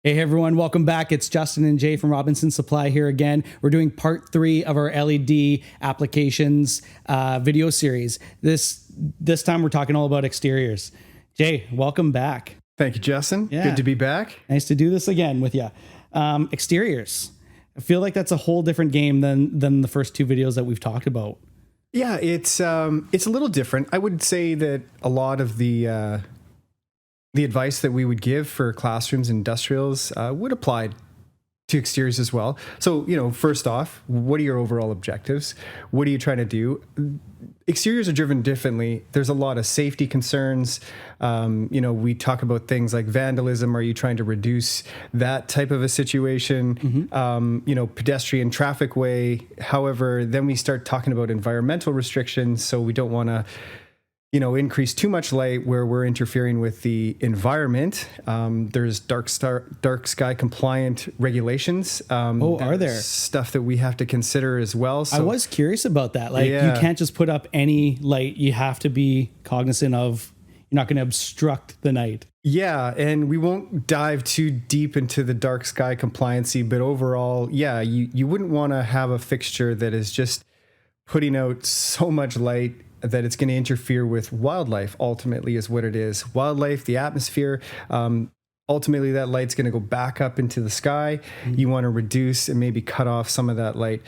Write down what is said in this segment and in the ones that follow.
Hey everyone, welcome back. It's Justin and Jay from Robinson Supply here again. We're doing part 3 of our LED applications video series. This time we're talking all about exteriors. Jay, welcome back. Thank you, Justin. Yeah. Good to be back. Nice to do this again with you. Exteriors. I feel like that's a whole different game than the first 2 videos that we've talked about. Yeah, it's a little different. I would say that a lot of the advice that we would give for classrooms and industrials would apply to exteriors as well. So, first off, what are your overall objectives? What are you trying to do? Exteriors are driven differently. There's a lot of safety concerns. We talk about things like vandalism. Are you trying to reduce that type of a situation? Mm-hmm. Pedestrian traffic way. However, then we start talking about environmental restrictions. So we don't want to increase too much light where we're interfering with the environment. There's dark sky compliant regulations. Are there stuff that we have to consider as well? So, I was curious about that. You can't just put up any light. You have to be cognizant of you're not going to obstruct the night. Yeah, and we won't dive too deep into the dark sky compliancy, but overall, you wouldn't want to have a fixture that is just putting out so much light that it's going to interfere with wildlife, ultimately, is what it is. Wildlife, the atmosphere, ultimately that light's going to go back up into the sky. Mm-hmm. You want to reduce and maybe cut off some of that light.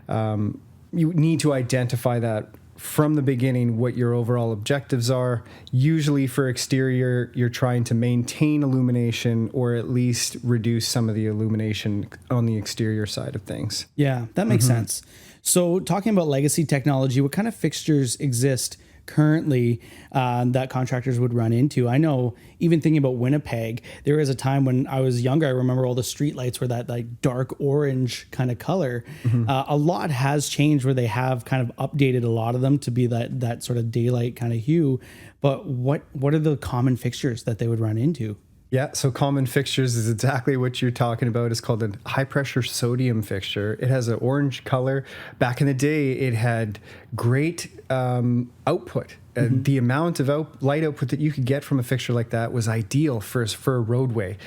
You need to identify that from the beginning, what your overall objectives are. Usually for exterior, you're trying to maintain illumination or at least reduce some of the illumination on the exterior side of things. Yeah, that makes sense. So talking about legacy technology, what kind of fixtures exist currently that contractors would run into? I know, even thinking about Winnipeg, there was a time when I was younger, I remember all the street lights were that dark orange kind of color. Mm-hmm. A lot has changed where they have kind of updated a lot of them to be that sort of daylight kind of hue. But what are the common fixtures that they would run into? Yeah, so common fixtures is exactly what you're talking about. It's called a high-pressure sodium fixture. It has an orange color. Back in the day, it had great output. Mm-hmm. The amount of light output that you could get from a fixture like that was ideal for a roadway.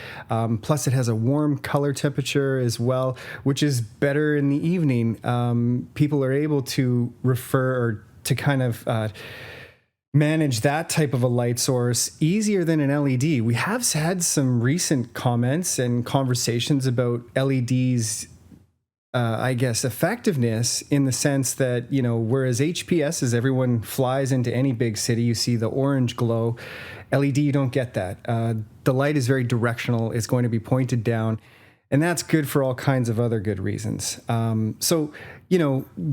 Plus, it has a warm color temperature as well, which is better in the evening. People are able to refer or to kind of manage that type of a light source easier than an LED. We have had some recent comments and conversations about LEDs, effectiveness in the sense that, whereas HPS, as everyone flies into any big city, you see the orange glow. LED, you don't get that. The light is very directional. It's going to be pointed down. And that's good for all kinds of other good reasons.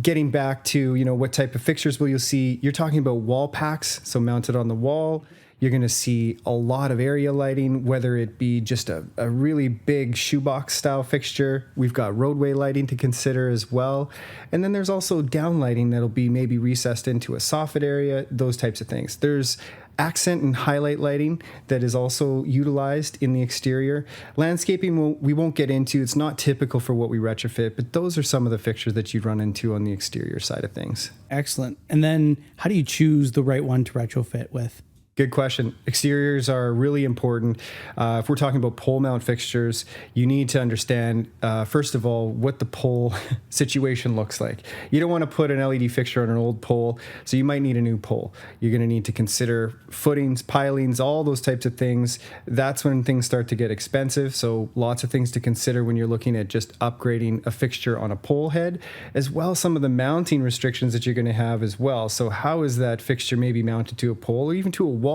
Getting back to, what type of fixtures will you see? You're talking about wall packs, so mounted on the wall. You're going to see a lot of area lighting, whether it be just a really big shoebox style fixture. We've got roadway lighting to consider as well. And then there's also down lighting that'll be maybe recessed into a soffit area, those types of things. There's accent and highlight lighting that is also utilized in the exterior. Landscaping we won't get into. It's not typical for what we retrofit, but those are some of the fixtures that you'd run into on the exterior side of things. Excellent. And then how do you choose the right one to retrofit with? Good question. Exteriors are really important. If we're talking about pole mount fixtures, you need to understand, first of all, what the pole situation looks like. You don't want to put an LED fixture on an old pole, so you might need a new pole. You're going to need to consider footings, pilings, all those types of things. That's when things start to get expensive, so lots of things to consider when you're looking at just upgrading a fixture on a pole head, as well as some of the mounting restrictions that you're going to have as well. So how is that fixture maybe mounted to a pole or even to a wall?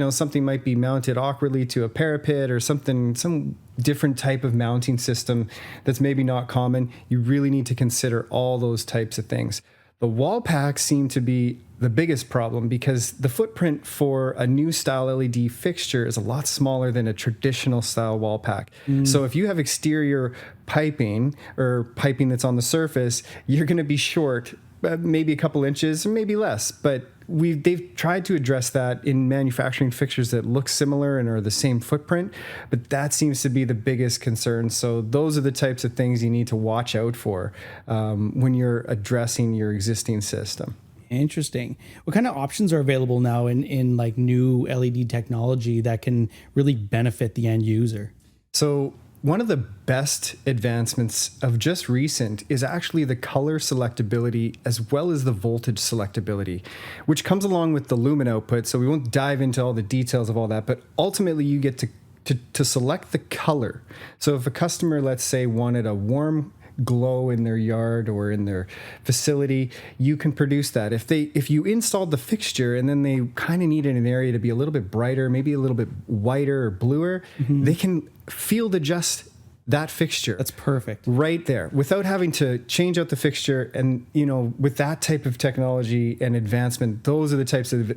Something might be mounted awkwardly to a parapet or some different type of mounting system that's maybe not common. You really need to consider all those types of things. The wall packs seem to be the biggest problem because the footprint for a new style LED fixture is a lot smaller than a traditional style wall pack. So if you have exterior piping or piping that's on the surface, you're going to be short maybe a couple inches or maybe less, but they've tried to address that in manufacturing fixtures that look similar and are the same footprint, but that seems to be the biggest concern. So those are the types of things you need to watch out for when you're addressing your existing system. Interesting. What kind of options are available now in like new LED technology that can really benefit the end user? So one of the best advancements of just recent is actually the color selectability as well as the voltage selectability, which comes along with the lumen output. So we won't dive into all the details of all that, but ultimately you get to select the color. So if a customer, let's say, wanted a warm glow in their yard or in their facility, you can produce that. If you installed the fixture and then they kind of needed an area to be a little bit brighter, maybe a little bit whiter or bluer, they can field adjust that fixture. That's perfect. Right there, without having to change out the fixture. And, with that type of technology and advancement, those are the types of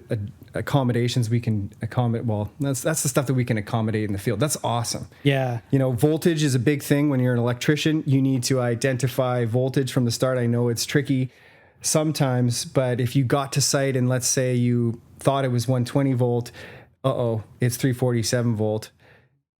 accommodations we can accommodate. Well, that's the stuff that we can accommodate in the field. That's awesome. Yeah. Voltage is a big thing when you're an electrician. You need to identify voltage from the start. I know it's tricky sometimes, but if you got to site and let's say you thought it was 120 volt, it's 347 volt.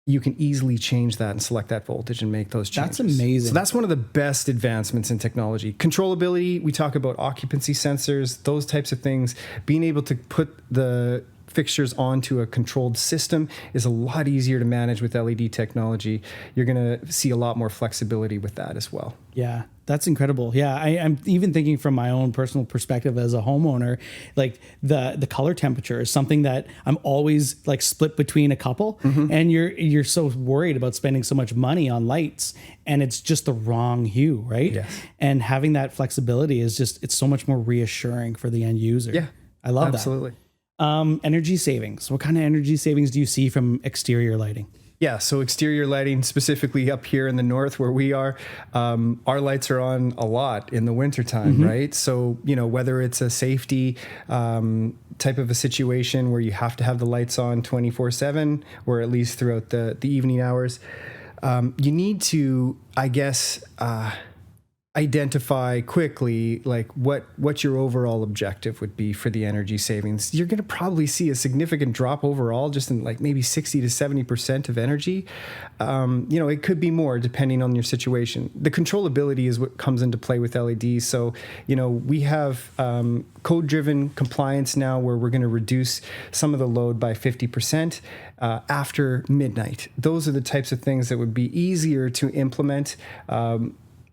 You can easily change that and select that voltage and make those changes. That's amazing. So that's one of the best advancements in technology. Controllability, we talk about occupancy sensors, those types of things. Being able to put the fixtures onto a controlled system is a lot easier to manage with LED technology. You're going to see a lot more flexibility with that as well. Yeah, that's incredible. Yeah, I'm even thinking from my own personal perspective as a homeowner, like the color temperature is something that I'm always like split between a couple, and you're so worried about spending so much money on lights and it's just the wrong hue, right? Yes. And having that flexibility is it's so much more reassuring for the end user. Yeah, I love absolutely. that. Energy savings. What kind of energy savings do you see from exterior lighting? Yeah, so exterior lighting, specifically up here in the north where we are, our lights are on a lot in the wintertime, right? So, whether it's a safety type of a situation where you have to have the lights on 24/7 or at least throughout the evening hours, you need to, I guess, identify quickly like what your overall objective would be for the energy savings. You're going to probably see a significant drop overall, just in like maybe 60 to 70% of energy. It could be more depending on your situation. The controllability is what comes into play with LEDs. So, we have code-driven compliance now where we're going to reduce some of the load by 50% after midnight. Those are the types of things that would be easier to implement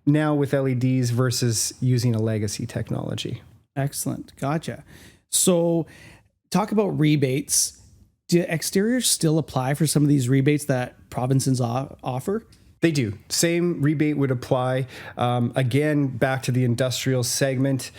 now with LEDs versus using a legacy technology. Excellent. Gotcha. So talk about rebates. Do exteriors still apply for some of these rebates that provinces offer? They do. Same rebate would apply. Again, back to the industrial segment.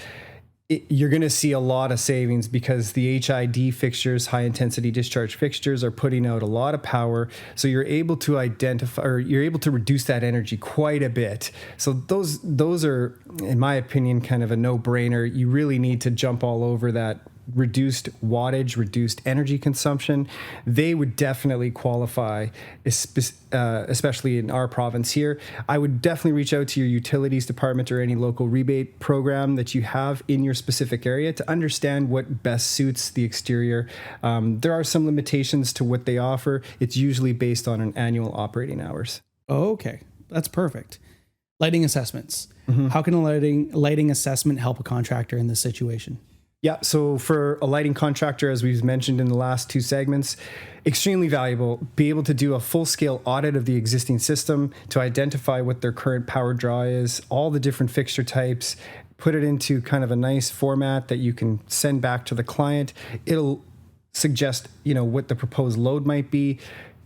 You're going to see a lot of savings because the HID fixtures, high intensity discharge fixtures, are putting out a lot of power. So you're able to identify, or you're able to reduce that energy quite a bit. So those are, in my opinion, kind of a no-brainer. You really need to jump all over that reduced wattage, reduced energy consumption. They would definitely qualify, especially in our province here. I would definitely reach out to your utilities department or any local rebate program that you have in your specific area to understand what best suits the exterior. There are some limitations to what they offer. It's usually based on an annual operating hours. Oh, okay. That's perfect. Lighting assessments. How can a lighting assessment help a contractor in this situation? Yeah, so for a lighting contractor, as we've mentioned in the last two segments, extremely valuable. Be able to do a full-scale audit of the existing system to identify what their current power draw is, all the different fixture types, put it into kind of a nice format that you can send back to the client. It'll suggest, what the proposed load might be,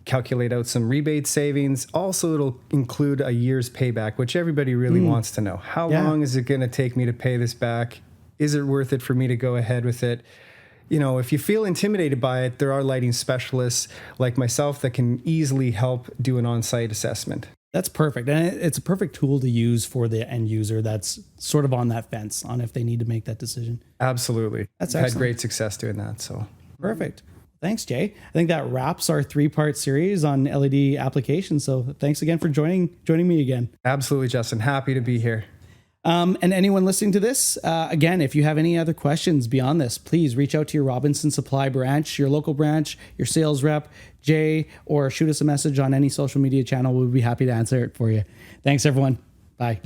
calculate out some rebate savings. Also, it'll include a year's payback, which everybody really wants to know. How long is it going to take me to pay this back? Is it worth it for me to go ahead with it? If you feel intimidated by it, there are lighting specialists like myself that can easily help do an on-site assessment. That's perfect. And it's a perfect tool to use for the end user that's sort of on that fence on if they need to make that decision. Absolutely. That's I've excellent. had great success doing that. So perfect. Thanks, Jay. I think that wraps our 3-part series on LED applications. So thanks again for joining me again. Absolutely, Justin. Happy to be here. And anyone listening to this, again, if you have any other questions beyond this, please reach out to your Robinson Supply branch, your local branch, your sales rep, Jay, or shoot us a message on any social media channel. We'll be happy to answer it for you. Thanks, everyone. Bye.